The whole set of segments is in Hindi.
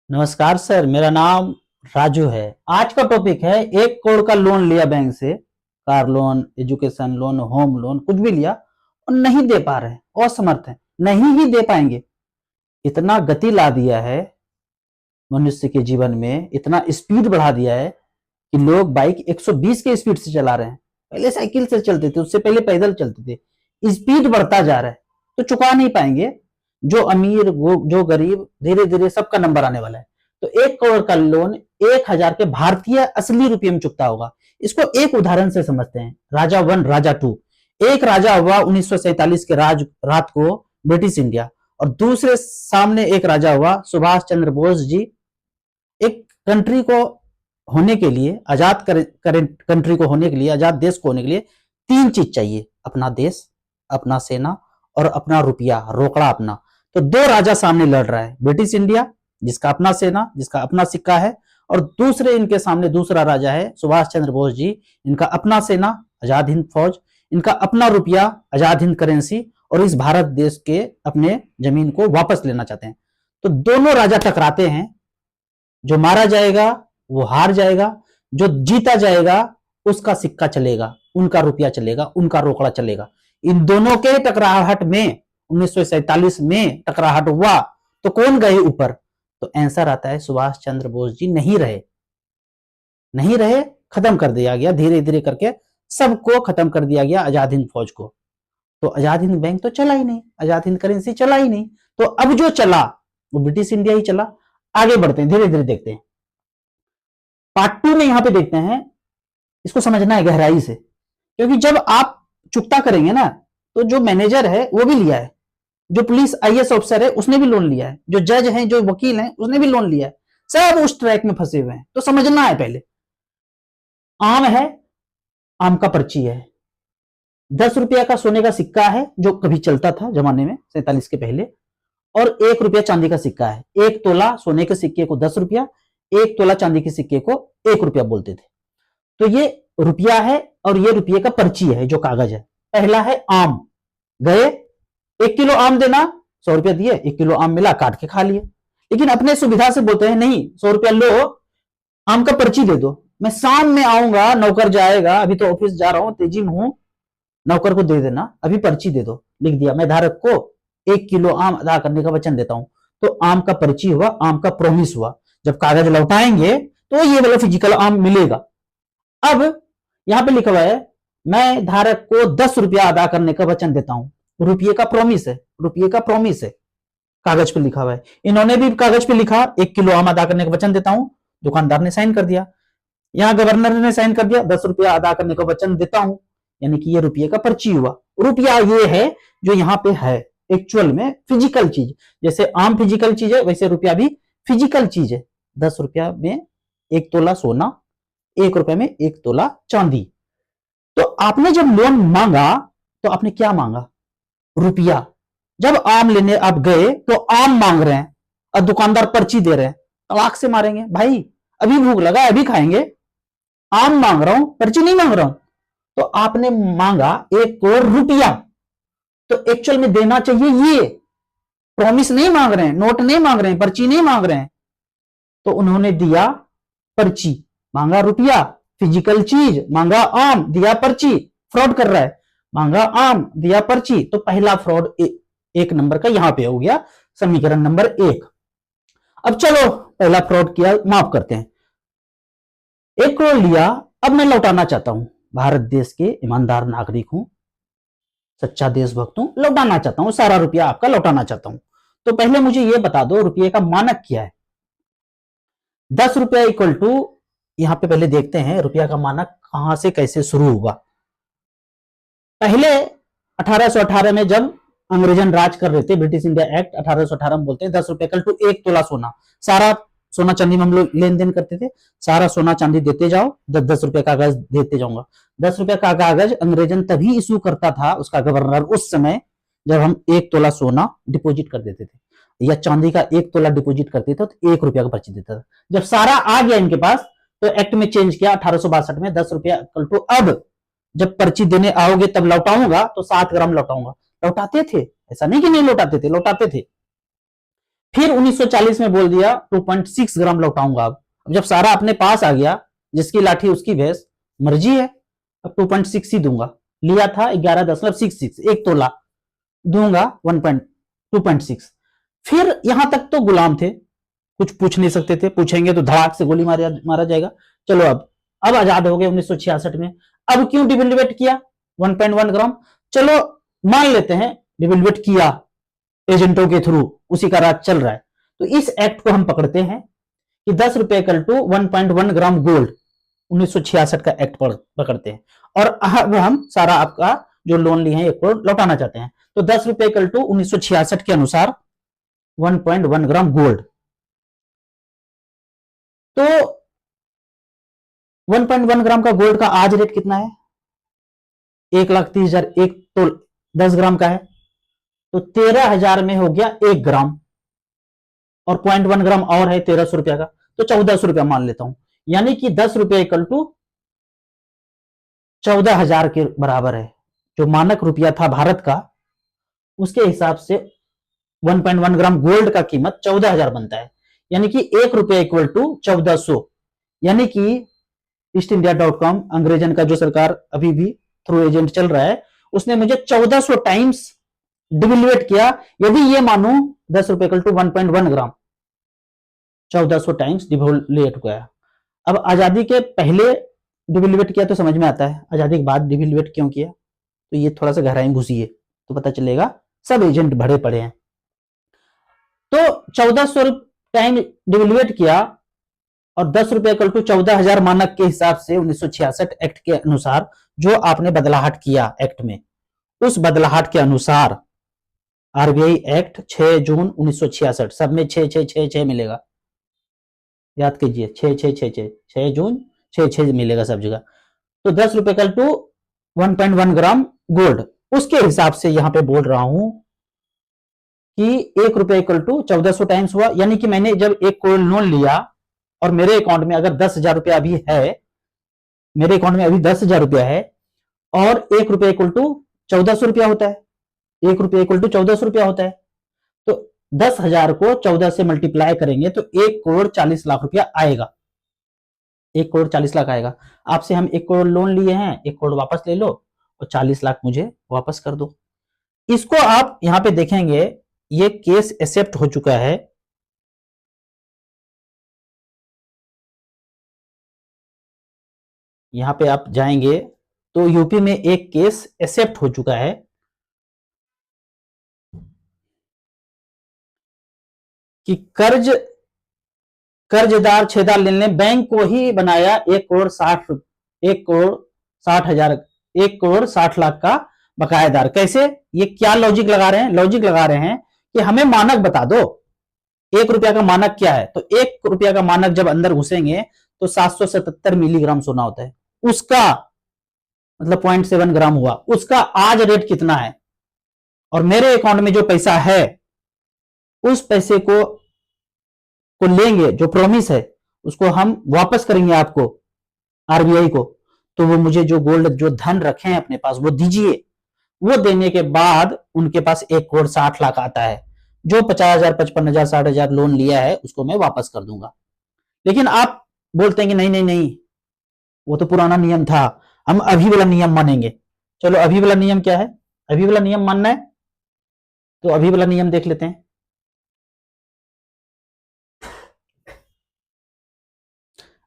नमस्कार सर, मेरा नाम राजू है। आज का टॉपिक है 1 करोड़ का लोन लिया बैंक से, car loan, education loan, home loan, कुछ भी लिया और नहीं दे पा रहे हैं, असमर्थ हैं, नहीं ही दे पाएंगे। इतना गति ला दिया है मनुष्य के जीवन में, इतना स्पीड बढ़ा दिया है कि लोग बाइक 120 के स्पीड से चला रहे हैं। पहले साइकिल से चलते थे, उससे पहले पैदल चलते थे। स्पीड बढ़ता जा रहा है तो चुका नहीं पाएंगे। जो अमीर वो जो गरीब, धीरे धीरे सबका नंबर आने वाला है। तो 1 करोड़ का लोन 1,000 के भारतीय असली रुपये में चुकता होगा। इसको एक उदाहरण से समझते हैं। राजा वन, राजा टू। एक राजा हुआ 1947 के रात को ब्रिटिश इंडिया, और दूसरे सामने एक राजा हुआ सुभाष चंद्र बोस जी। एक कंट्री को होने के लिए, आजाद कंट्री को होने के लिए, आजाद देश को होने के लिए 3 चीज चाहिए: अपना देश, अपना सेना और अपना रुपया, रोकड़ा अपना। तो 2 राजा सामने लड़ रहा है, ब्रिटिश इंडिया जिसका अपना सेना, जिसका अपना सिक्का है, और दूसरे इनके सामने दूसरा राजा है सुभाष चंद्र बोस जी। इनका अपना सेना, आजाद हिंद फौज, इनका अपना रुपया, आजाद हिंद करेंसी, और इस भारत देश के अपने जमीन को वापस लेना चाहते हैं। तो दोनों राजा टकराते हैं। जो मारा जाएगा वो हार जाएगा, जो जीता जाएगा उसका सिक्का चलेगा, उनका रुपया चलेगा, उनका रोकड़ा चलेगा। इन दोनों के टकराहट में 1947 में टकराहट हुआ तो कौन गए ऊपर? तो आंसर आता है सुभाष चंद्र बोस जी नहीं रहे। नहीं रहे, खत्म कर दिया गया, धीरे धीरे करके सबको खत्म कर दिया गया, आजाद हिंद फौज को। तो आजाद हिंद बैंक तो चला ही नहीं, आजाद हिंद करेंसी चला ही नहीं। तो अब जो चला वो ब्रिटिश इंडिया ही चला। आगे बढ़ते हैं, धीरे धीरे देखते हैं। पार्ट 2 में यहां पे देखते हैं। इसको समझना है गहराई से, क्योंकि जब आप चुकता करेंगे ना, तो जो मैनेजर है वो भी लिया है, जो पुलिस आईएएस ऑफिसर है उसने भी लोन लिया है, जो जज है, जो वकील है उसने भी लोन लिया है। सब उस ट्रैक में फंसे हुए हैं। तो समझना है पहले। आम है, आम का पर्ची है, 10 रुपया का सोने का सिक्का है जो कभी चलता था जमाने में, 47 के पहले, और 1 रुपया चांदी का सिक्का है। 1 तोला सोने के सिक्के को 10 रुपया, 1 तोला चांदी के सिक्के को 1 रुपया बोलते थे। तो ये रुपया है और ये रुपये का पर्ची है, जो कागज है। पहला है आम। गए, 1 किलो आम देना, 100 रुपया दिए, 1 किलो आम मिला, काट के खा लिए। लेकिन अपने सुविधा से बोलते हैं नहीं, 100 रुपया लो, आम का पर्ची दे दो, मैं शाम में आऊंगा, नौकर जाएगा, अभी तो ऑफिस जा रहा हूं, तेजी में हूं, नौकर को दे देना, अभी पर्ची दे दो। लिख दिया, मैं धारक को 1 किलो आम अदा करने का वचन देता हूं। तो आम का पर्ची हुआ, आम का प्रोमिस हुआ। जब कागज लौटाएंगे तो ये वाला फिजिकल आम मिलेगा। अब यहां पे लिखा हुआ है, मैं धारक को 10 रुपया अदा करने का वचन देता हूं। रुपये का प्रॉमिस है, रुपये का प्रॉमिस है, कागज पे लिखा हुआ है। इन्होंने भी कागज पे लिखा, 1 किलो आम अदा करने का वचन देता हूं। दुकानदार ने साइन कर दिया, यहां गवर्नर ने साइन कर दिया, 10 रुपया अदा करने का वचन देता हूं, यानी कि ये रुपये का पर्ची हुआ। रुपया ये है जो यहां पे है, एक्चुअल में फिजिकल चीज। जैसे आम फिजिकल चीज है, वैसे रुपया भी फिजिकल चीज है। 10 रुपया में 1 तोला सोना, 1 रुपए में 1 तोला चांदी। तो आपने जब लोन मांगा तो आपने क्या मांगा? रुपया। जब आम लेने आप गए तो आम मांग रहे हैं और दुकानदार पर्ची दे रहे हैं, तलाक से मारेंगे भाई, अभी भूख लगा, अभी खाएंगे, आम मांग रहा हूं, पर्ची नहीं मांग रहा हूं। तो आपने मांगा 1 करोड़ रुपया। तो एक्चुअल में देना चाहिए ये, प्रॉमिस नहीं मांग रहे हैं, नोट नहीं मांग रहे हैं, पर्ची नहीं मांग रहे हैं। तो उन्होंने दिया पर्ची, मांगा रुपया, फिजिकल चीज, मांगा आम, दिया पर्ची। फ्रॉड कर रहा है, मांगा आम, दिया पर्ची। तो पहला फ्रॉड 1 नंबर का यहां पे हो गया, समीकरण नंबर 1। अब चलो पहला फ्रॉड किया, माफ करते हैं। 1 करोड़ लिया, अब मैं लौटाना चाहता हूं, भारत देश के ईमानदार नागरिक हूं, सच्चा देशभक्त हूं, लौटाना चाहता हूं, सारा रुपया आपका लौटाना चाहता हूं। तो पहले मुझे यह बता दो, रुपये का मानक क्या है? 10 रुपया इक्वल टू, यहां पे पहले देखते हैं रुपया का मानक कहां से कैसे शुरू हुआ। पहले 1818 में जब अंग्रेजन राज कर रहे थे, ब्रिटिश इंडिया एक्ट 1818 में बोलते हैं 10 रुपया इक्वल टू 1 तोला सोना। सारा सोना चांदी में हम लोग लेन देन करते थे, सारा सोना चांदी देते जाओ, 10-10 रुपया कागज देते जाऊंगा। 10 रुपया का कागज अंग्रेजन तभी इशू करता था, उसका गवर्नर, उस समय जब हम 1 तोला सोना डिपोजिट कर देते थे, या चांदी का 1 तोला डिपोजिट करते थे, तो 1 रुपया का पर्ची देता था। जब सारा आ गया इनके पास, तो एक्ट में चेंज किया 1862 में, 10 रुपया इक्वल टू, अब जब पर्ची देने आओगे तब लौटाऊंगा तो 7 ग्राम लौटाऊंगा। लौटाते थे, ऐसा नहीं कि नहीं लौटाते थे, लौटाते थे। फिर 1940 में बोल दिया 2.6 ग्राम लौटाऊंगा। अब जब सारा अपने पास आ गया, जिसकी लाठी उसकी भैंस, मर्जी है, अब 2.6 ही दूंगा। लिया था 11 मतलब 66, 1 तोला दूंगा 2.6। फिर यहां तक तो गुलाम थे, कुछ पूछ नहीं सकते थे, पूछेंगे तो धड़ाक से गोली मारा जाएगा। चलो अब आजाद हो गए 1966 में। अब क्यों डिवेल्युएट किया 1.1 ग्राम? चलो मान लेते हैं डिवेल्युएट किया एजेंटों के थ्रू, उसी का राज चल रहा है। तो इस एक्ट को हम पकड़ते हैं कि 10 रुपए कल टू 1.1 ग्राम गोल्ड, 1966 का एक्ट पकड़ते हैं। और अब हम सारा आपका जो लोन लिए हैं 1 करोड़ लौटाना चाहते हैं। तो 10 रुपए कल टू 1966 के अनुसार 1.1 ग्राम गोल्ड। तो 1.1 ग्राम का गोल्ड का आज रेट कितना है? 1,30,000। एक तो 10 ग्राम का है तो 13,000 में हो गया 1 ग्राम, और 0.1 ग्राम और है 1,300 रुपया का, तो 1,400 रुपया मान लेता हूं। यानी कि 10 रुपये इक्वल टू 14,000 के बराबर है। जो मानक रुपया था भारत का, उसके हिसाब से 1.1 ग्राम गोल्ड का कीमत 14,000 बनता है। यानी कि 1 रुपया इक्वल टू 1,400। यानी कि ईस्ट-इंडिया.com अंग्रेजन का जो सरकार अभी भी थ्रू एजेंट चल रहा है, उसने मुझे 1,400 टाइम्स डिवेल्युएट किया। यदि ये मानू 10 रुपए इक्वल टू 1.1 ग्राम, 1,400 टाइम्स डिवेल्युएट किया। अब आजादी के पहले डिवेल्युएट किया तो समझ में आता है, आजादी के बाद डिवेल्युएट क्यों किया, तो ये थोड़ा सा गहराई घुसिए तो पता चलेगा। सब एजेंट भरे पड़े हैं। तो 1,400 टाइम डिवेल्युएट किया, और 10 रुपए इक्वल टू 14,000 मानक के हिसाब से 1966 एक्ट के अनुसार जो आपने बदलाहट किया एक्ट में, उस बदलाहट के अनुसार आरबीआई एक्ट 6 जून 1966, सब में 6 मिलेगा, याद कीजिए 6 जून 6 मिलेगा सब जगह। तो 10 रुपए कल टू 1.1 ग्राम गोल्ड, उसके हिसाब से यहां पे बोल रहा हूं कि 1 रुपए इक्वल टू 1,400 टाइम्स हुआ। यानी कि मैंने जब 1 करोड़ लोन लिया और मेरे अकाउंट में अगर 10,000 रुपया अभी है, मेरे अकाउंट में अभी 10,000 रुपया है, और 1 रुपया इक्वल टू 1,400 रुपया होता है, 1 रुपया इक्वल टू 1,400 रुपया होता है। तो 10,000 को 14 से मल्टीप्लाई करेंगे तो 1 करोड़ 40 लाख रुपया आएगा। 1 करोड़ 40 लाख आएगा। आपसे हम 1 करोड़ लोन लिए हैं, 1 करोड़ वापस ले लो और 40 लाख मुझे वापस कर दो। इसको आप यहां पे देखेंगे, ये केस एक्सेप्ट हो चुका है। यहां पे आप जाएंगे तो यूपी में एक केस एक्सेप्ट हो चुका है कि कर्जदार छेदार लेने बैंक को ही बनाया 1,60,60 लाख का बकायेदार। कैसे? ये क्या लॉजिक लगा रहे हैं? लॉजिक लगा रहे हैं कि हमें मानक बता दो, 1 रुपया का मानक क्या है। तो 1 रुपया का मानक जब अंदर घुसेंगे तो 777 मिलीग्राम सोना होता है, उसका मतलब 0.7 ग्राम हुआ, उसका आज रेट कितना है, और मेरे अकाउंट में जो पैसा है उस पैसे को लेंगे, जो प्रॉमिस है उसको हम वापस करेंगे आपको, आरबीआई को। तो वो मुझे जो गोल्ड जो धन रखे हैं अपने पास वो दीजिए। वो देने के बाद उनके पास 1 करोड़ 60 लाख आता है। जो 50,000 55,000 60,000 लोन लिया है उसको मैं वापस कर दूंगा। लेकिन आप बोलते हैं कि नहीं नहीं नहीं, वो तो पुराना नियम था, हम अभी वाला नियम मानेंगे। चलो अभी वाला नियम क्या है? अभी वाला नियम मानना है तो अभी वाला नियम देख लेते हैं।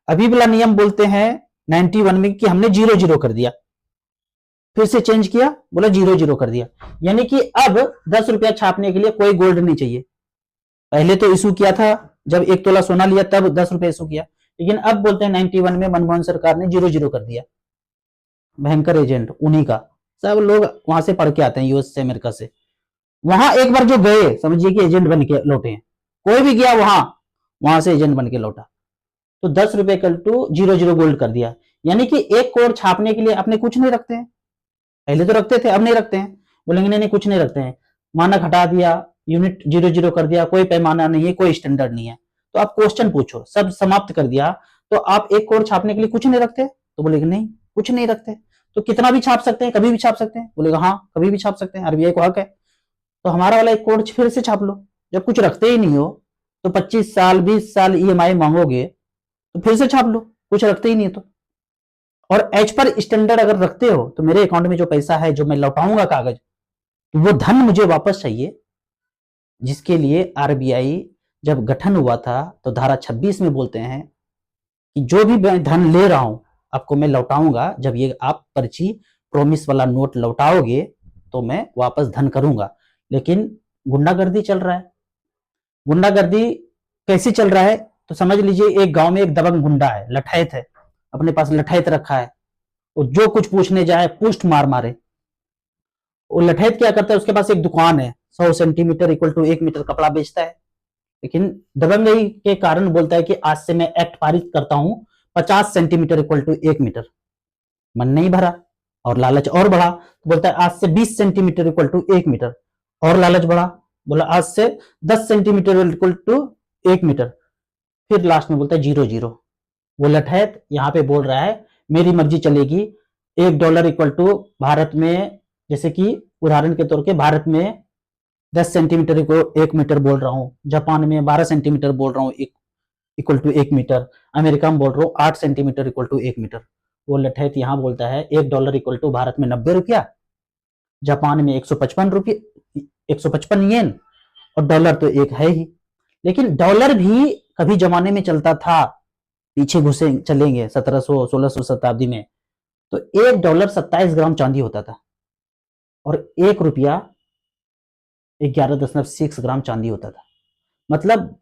अभी वाला नियम बोलते हैं 91 में कि हमने 0 कर दिया, फिर से चेंज किया, बोला 0 कर दिया। यानी कि अब 10 रुपया छापने के लिए कोई गोल्ड नहीं चाहिए। पहले तो इशू किया था जब 1 तोला सोना लिया तब 10 रुपया इशू किया, लेकिन अब बोलते हैं 91 में मनमोहन सरकार ने 0 कर दिया। भयंकर एजेंट उन्हीं का, सब लोग वहां से पढ़ के आते हैं, यूएस से, अमेरिका से। वहां एक बार जो गए समझिए कि एजेंट बन के लौटे हैं। कोई भी गया वहां से एजेंट बन के लौटा। तो 10 रुपए कल टू 0 गोल्ड कर दिया। यानी कि 1 करोड़ छापने के लिए अपने कुछ नहीं रखते हैं, पहले तो रखते थे अब नहीं रखते हैं। बोलेंगे नहीं नहीं कुछ नहीं रखते हैं, मानक हटा दिया, यूनिट 0 कर दिया, कोई पैमाना नहीं है, कोई स्टैंडर्ड नहीं है। तो आप क्वेश्चन पूछो, सब समाप्त कर दिया तो आप 1 करोड़ छापने के लिए कुछ नहीं रखते? तो बोलेंगे नहीं कुछ नहीं रखते। तो कितना भी छाप सकते हैं, कभी भी छाप सकते हैं? बोलेगा हाँ कभी भी छाप सकते हैं, आरबीआई को हक है। तो हमारा वाला 1 करोड़ फिर से छाप लो। जब कुछ रखते ही नहीं हो तो 25 साल 20 साल ईएमआई मांगोगे तो फिर से छाप लो, कुछ रखते ही नहीं तो। और एज पर स्टैंडर्ड अगर रखते हो तो मेरे अकाउंट में जो पैसा है जो मैं लौटाऊंगा कागज, तो वो धन मुझे वापस चाहिए, जिसके लिए आरबीआई जब गठन हुआ था तो धारा 26 में बोलते हैं कि जो भी मैं धन ले रहा हूं आपको मैं लौटाऊंगा, जब ये आप पर्ची प्रोमिस वाला नोट लौटाओगे तो मैं वापस धन करूंगा। लेकिन गुंडागर्दी चल रहा है। गुंडागर्दी कैसे चल रहा है तो समझ लीजिए, एक गांव में एक दबंग गुंडा है, लठैत है, अपने पास लठैत रखा है, वो जो कुछ पूछने जाए पुष्ट मार मारे। वो लठैत क्या करता है, उसके पास एक दुकान है, 100 सेंटीमीटर इक्वल टू 1 मीटर कपड़ा बेचता है। लेकिन दबंगई के कारण बोलता है कि आज से मैं एक्ट पारित करता हूं 50 सेंटीमीटर इक्वल टू 1 मीटर। मन नहीं भरा और लालच और बढ़ा, तो बोलता है आज से 20 सेंटीमीटर इक्वल टू 1 मीटर, और लालच बढ़ा, बोला आज से 10 सेंटीमीटर इक्वल टू 1 मीटर, फिर लास्ट में बोलता है 0 0। वो लठैत यहाँ पे बोल रहा है मेरी मर्जी चलेगी, $1 इक्वल टू भारत में, जैसे कि उदाहरण के तौर पे भारत में 10 सेंटीमीटर को 1 मीटर बोल रहा हूँ, जापान में 12 सेंटीमीटर बोल रहा हूँ इक्वल टू 1 मीटर, अमेरिका में बोल रहा हूँ 8 सेंटीमीटर इक्वल टू 1 मीटर। वो लठैत यहाँ बोलता है $1 इक्वल टू भारत में 90 रुपया, जापान में 155 रुपये, 155 येन, और डॉलर तो एक है ही। लेकिन डॉलर भी कभी जमाने में चलता था, पीछे घुसे चलेंगे 1700-1600 शताब्दी में, तो $1 27 ग्राम चांदी होता था और ₹1 11.6 ग्राम चांदी होता था। मतलब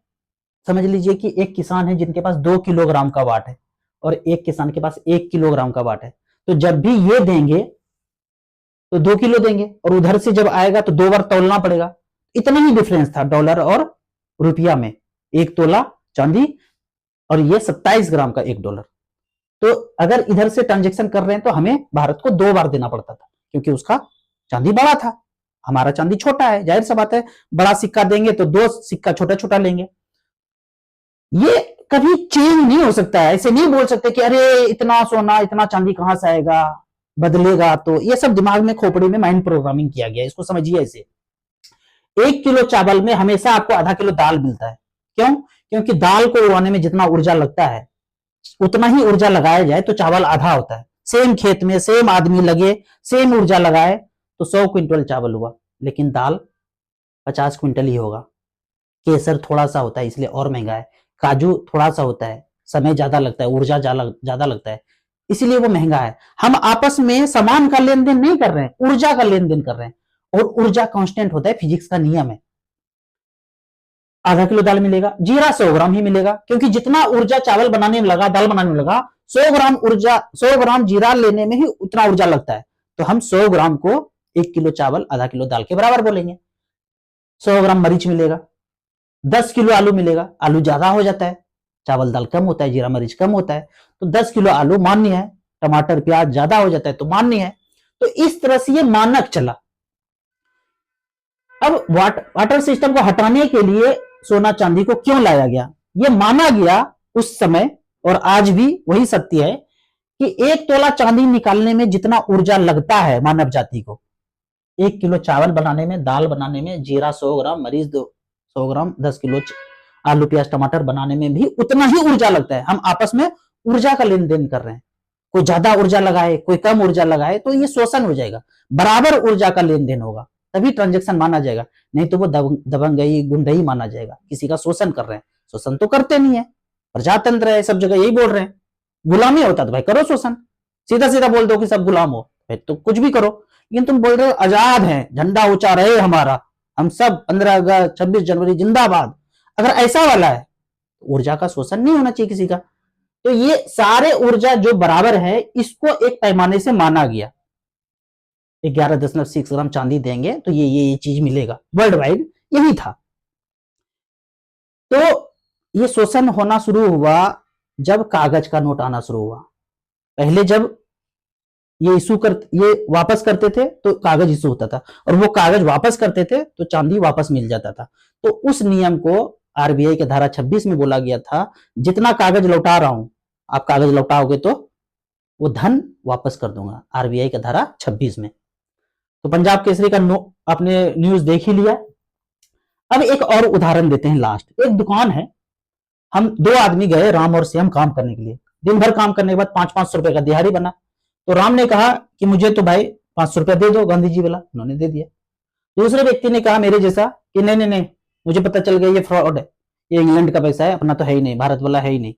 समझ लीजिए कि एक किसान है जिनके पास 2 किलोग्राम का वाट है और एक किसान के पास 1 किलोग्राम का वाट है, तो जब भी ये देंगे तो 2 किलो देंगे, और उधर से जब आएगा तो 2 बार तौलना पड़ेगा। इतना ही डिफरेंस था डॉलर और रुपया में, 1 तोला चांदी और ये 27 ग्राम का $1। तो अगर इधर से ट्रांजेक्शन कर रहे हैं तो हमें भारत को 2 बार देना पड़ता था, क्योंकि उसका चांदी बड़ा था, हमारा चांदी छोटा है, जाहिर सा बात है बड़ा सिक्का देंगे तो 2 सिक्का छोटा छोटा लेंगे। ये कभी चेंज नहीं हो सकता है, ऐसे नहीं बोल सकते कि अरे इतना सोना इतना चांदी कहां से आएगा, बदलेगा। तो ये सब दिमाग में खोपड़ी में माइंड प्रोग्रामिंग किया गया, इसको समझिए ऐसे। 1 किलो चावल में हमेशा आपको आधा किलो दाल मिलता है, क्यों? क्योंकि दाल को उड़ाने में जितना ऊर्जा लगता है उतना ही ऊर्जा लगाया जाए तो चावल आधा होता है। सेम खेत में सेम आदमी लगे, सेम ऊर्जा लगाए तो 100 क्विंटल चावल हुआ, लेकिन दाल 50 क्विंटल ही होगा। केसर थोड़ा सा होता है इसलिए और महंगा है, काजू थोड़ा सा होता है, समय ज्यादा लगता है, ऊर्जा ज्यादा लगता है, इसलिए वो महंगा है। हम आपस में सामान का लेन देन नहीं कर रहे हैं, ऊर्जा का लेन देन कर रहे हैं, और ऊर्जा कांस्टेंट होता है, फिजिक्स का नियम है। आधा किलो दाल मिलेगा, जीरा 100 ग्राम ही मिलेगा, क्योंकि जितना ऊर्जा चावल बनाने में लगा, दाल बनाने में लगा, 100 ग्राम ऊर्जा, 100 ग्राम जीरा लेने में ही उतना ऊर्जा लगता है। तो हम 100 ग्राम को 1 किलो चावल आधा किलो दाल के बराबर बोलेंगे। 100 ग्राम मरीच मिलेगा, 10 किलो आलू मिलेगा, आलू ज्यादा हो जाता है, चावल दाल कम होता है, जीरा मरीच कम होता है, तो 10 किलो आलू मान्य है, टमाटर प्याज ज्यादा हो जाता है तो मान्य है। तो इस तरह से ये मानक चला। अब वाटर सिस्टम को हटाने के लिए सोना चांदी को क्यों लाया गया? ये माना गया उस समय और आज भी वही सत्य है कि 1 तोला चांदी निकालने में जितना ऊर्जा लगता है मानव जाति को, 1 किलो चावल बनाने में, दाल बनाने में, जीरा 100 ग्राम, मरीच 100 ग्राम, 10 किलो आलू प्याज टमाटर बनाने में भी उतना ही ऊर्जा लगता है। हम आपस में ऊर्जा का लेन देन कर रहे हैं, कोई ज्यादा ऊर्जा लगाए कोई कम ऊर्जा लगाए तो ये शोषण हो जाएगा। बराबर ऊर्जा का लेन देन होगा तभी ट्रांजेक्शन माना जाएगा, नहीं तो वो दबंगई गुंडई माना जाएगा, किसी का शोषण कर रहे हैं। शोषण तो करते नहीं है, प्रजातंत्र है, सब जगह यही बोल रहे हैं। गुलामी होता तो भाई करो शोषण, सीधा सीधा बोल दो कि सब गुलाम हो, भाई तो कुछ भी करो। लेकिन तुम बोल रहे हो आजाद है, झंडा ऊंचा रहे हमारा, हम सब 15 अगस्त 26 जनवरी जिंदाबाद। अगर ऐसा वाला है ऊर्जा का शोषण नहीं होना चाहिए किसी का। तो ये सारे ऊर्जा जो बराबर है इसको एक पैमाने से माना गया, 11.6 ग्राम चांदी देंगे तो ये चीज मिलेगा, वर्ल्ड वाइड यही था। तो ये शोषण होना शुरू हुआ जब कागज का नोट आना शुरू हुआ। पहले जब ये वापस करते थे तो कागज इशू होता था, और वो कागज वापस करते थे तो चांदी वापस मिल जाता था। तो उस नियम को आरबीआई के धारा 26 में बोला गया था, जितना कागज लौटा रहा हूं आप कागज लौटाओगे तो वो धन वापस कर दूंगा, आरबीआई का धारा 26 में। तो पंजाब केसरी का आपने न्यूज देख ही लिया। अब एक और उदाहरण देते हैं लास्ट। एक दुकान है, हम दो आदमी गए राम और श्याम काम करने के लिए। दिन भर काम करने के बाद 500-500 रुपए का दिहाड़ी बना। तो राम ने कहा कि मुझे तो भाई 500 रुपया दे दो, गांधी जी वाला। उन्होंने दे दिया। दूसरे व्यक्ति ने कहा मेरे जैसा कि नहीं नहीं नहीं, मुझे पता चल गया ये फ्रॉड है, ये इंग्लैंड का पैसा है, अपना तो है ही नहीं, भारत वाला है ही नहीं।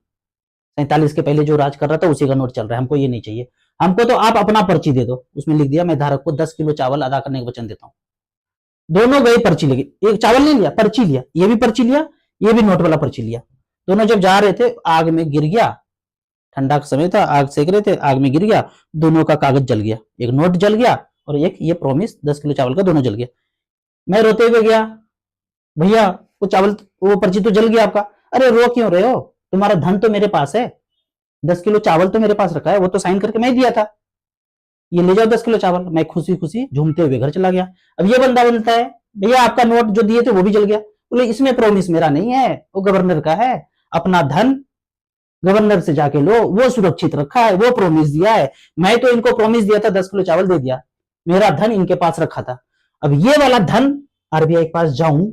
47 के पहले जो राज कर रहा था उसी का नोट चल रहा है, हमको ये नहीं चाहिए। हमको तो आप अपना पर्ची दे दो। उसमें लिख दिया मैं धारक को 10 किलो चावल अदा करने का वचन देता हूं। दोनों गए पर्ची लेके, एक चावल नहीं लिया, पर्ची लिया, ये भी पर्ची लिया, ये भी नोट वाला पर्ची लिया। दोनों जब जा रहे थे आग में गिर गया, ठंडा का समय था, आग सेक रहे थे, आग में गिर गया, दोनों का कागज जल गया, एक नोट जल गया और एक ये प्रॉमिस 10 किलो चावल का, दोनों जल गया। मैं रोते हुए गया, भैया वो चावल, वो पर्ची तो जल गया आपका। अरे रो क्यों रहे हो, तुम्हारा धन तो मेरे पास है, 10 किलो चावल तो मेरे पास रखा है, वो तो साइन करके मैं दिया था, ये ले जाओ 10 किलो चावल। मैं खुशी खुशी झूमते हुए घर चला गया। अब ये बंदा बोलता है भैया आपका नोट जो दिए थे वो भी जल गया। बोले इसमें प्रॉमिस मेरा नहीं है, वो गवर्नर का है, अपना धन गवर्नर से जाके लो, वो सुरक्षित रखा है, वो प्रॉमिस दिया है, मैं तो इनको प्रॉमिस दिया था 10 किलो चावल दे दिया, मेरा धन इनके पास रखा था। अब ये वाला धन आरबीआई के पास जाऊं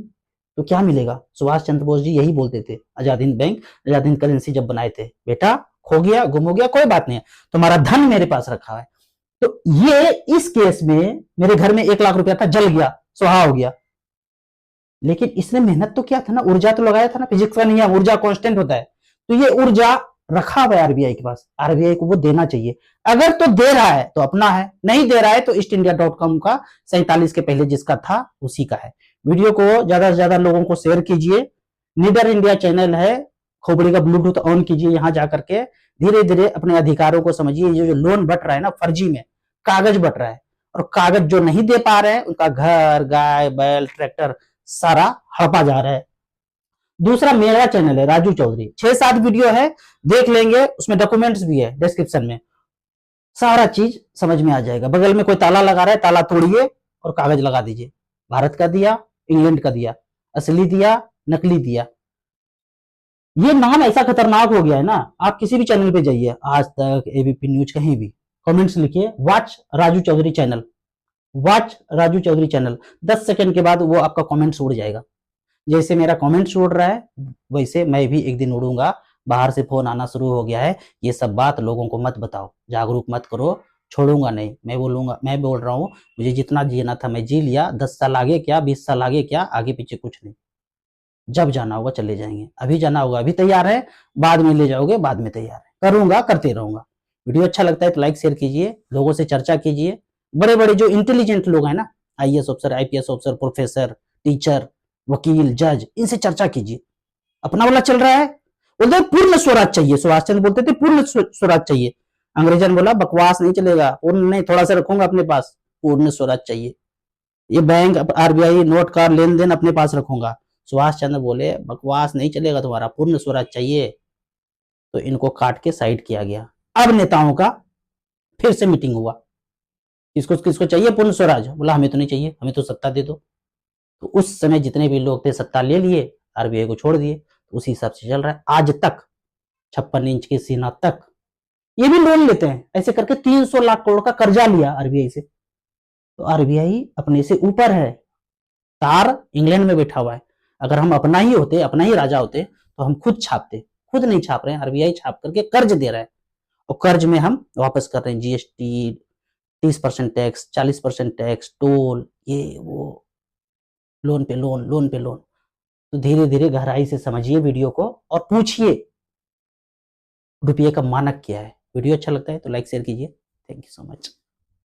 तो क्या मिलेगा? सुभाष चंद्र बोस जी यही बोलते थे आजाद हिंद बैंक, आजाद हिंद करेंसी जब बनाए थे, बेटा खो गया गुम हो गया कोई बात नहीं है, तुम्हारा धन मेरे पास रखा है। तो ये इस केस में मेरे घर में 1 लाख रुपया था, जल गया, सुहा हो गया, लेकिन इसने मेहनत तो किया था ना, ऊर्जा तो लगाया था ना, फिजिक्स का नियम ऊर्जा कांस्टेंट होता है, तो ये ऊर्जा रखा हुआ है आरबीआई के पास, आरबीआई को वो देना चाहिए। अगर तो दे रहा है तो अपना है, नहीं दे रहा है तो ईस्टइंडिया.com का 47 के पहले जिसका था उसी का है। वीडियो को ज्यादा से ज्यादा लोगों को शेयर कीजिए। नीदर इंडिया चैनल है, खोपड़ी का ब्लूटूथ ऑन कीजिए, यहां जाकर के धीरे धीरे अपने अधिकारों को समझिए। ये जो लोन बट रहा है ना फर्जी में, कागज बट रहा है, और कागज जो नहीं दे पा रहे हैं उनका घर गाय बैल ट्रैक्टर सारा हड़पा जा रहा है। दूसरा मेरा चैनल है राजू चौधरी, 6-7 वीडियो है, देख लेंगे, उसमें डॉक्यूमेंट्स भी है डिस्क्रिप्शन में, सारा चीज समझ में आ जाएगा। बगल में कोई ताला लगा रहा है, ताला तोड़िए और कागज लगा दीजिए, भारत का दिया, इंग्लैंड का दिया, असली दिया, नकली दिया। ये नाम ऐसा खतरनाक हो गया है ना, आप किसी भी चैनल पे जाइए, आज तक, एबीपी न्यूज, कहीं भी कमेंट्स लिखिए watch Raju Chaudhary channel, watch Raju Chaudhary channel, 10 second के बाद वो आपका कमेंट्स उड़ जाएगा। जैसे मेरा कमेंट्स उड़ रहा है वैसे मैं भी एक दिन उड़ूंगा। बाहर से फोन आना शुरू हो गया है, ये सब बात लोगों को मत बताओ, जागरूक मत करो, छोड़ूंगा नहीं। मैं बोलूंगा, मैं बोल रहा हूँ, मुझे जितना जीना था मैं जी लिया, 10 साल आगे क्या, 20 साल आगे क्या, आगे पीछे कुछ नहीं। जब जाना होगा चले जाएंगे, अभी जाना होगा अभी तैयार है, बाद में ले जाओगे बाद में तैयार है, करूंगा करते रहूंगा। वीडियो अच्छा लगता है तो लाइक शेयर कीजिए, लोगों से चर्चा कीजिए। बड़े बड़े जो इंटेलिजेंट लोग हैं ना, IAS officer, IPS officer, professor, teacher, वकील, जज, इनसे चर्चा कीजिए। अपना वाला चल रहा है, बोलते पूर्ण स्वराज चाहिए, सुभाष चंद्र बोलते थे पूर्ण स्वराज चाहिए। अंग्रेजों ने बोला बकवास नहीं चलेगा, पूर्ण नहीं, थोड़ा सा रखूंगा अपने पास, पूर्ण स्वराज चाहिए। ये बैंक आरबीआई नोट का लेन देन अपने पास रखूंगा। सुभाष चंद्र बोले बकवास नहीं चलेगा तुम्हारा, पूर्ण स्वराज चाहिए। तो इनको काट के साइड किया गया। अब नेताओं का फिर से मीटिंग हुआ, किसको किसको चाहिए पूर्ण स्वराज, बोला हमें तो नहीं चाहिए, हमें तो सत्ता दे दो। तो उस समय जितने भी लोग थे सत्ता ले लिए, आरबीआई को छोड़ दिए, तो उसी हिसाब से चल रहा है आज तक। 56 इंच की सीना तक ये भी लोन लेते हैं, ऐसे करके 300 लाख करोड़ का कर्जा लिया आरबीआई से। तो आरबीआई अपने से ऊपर है, तार इंग्लैंड में बैठा हुआ है। अगर हम अपना ही होते, अपना ही राजा होते तो हम खुद छापते, खुद नहीं छाप रहे हैं, आरबीआई छाप करके कर्ज दे रहा है, और कर्ज में हम वापस कर रहे हैं जीएसटी, 30% टैक्स, 40% टैक्स, टोल, ये वो, लोन पे लोन, लोन पे लोन। तो धीरे धीरे गहराई से समझिए वीडियो को और पूछिए रुपये का मानक क्या है। वीडियो अच्छा लगता है तो लाइक शेयर कीजिए। Thank you so much.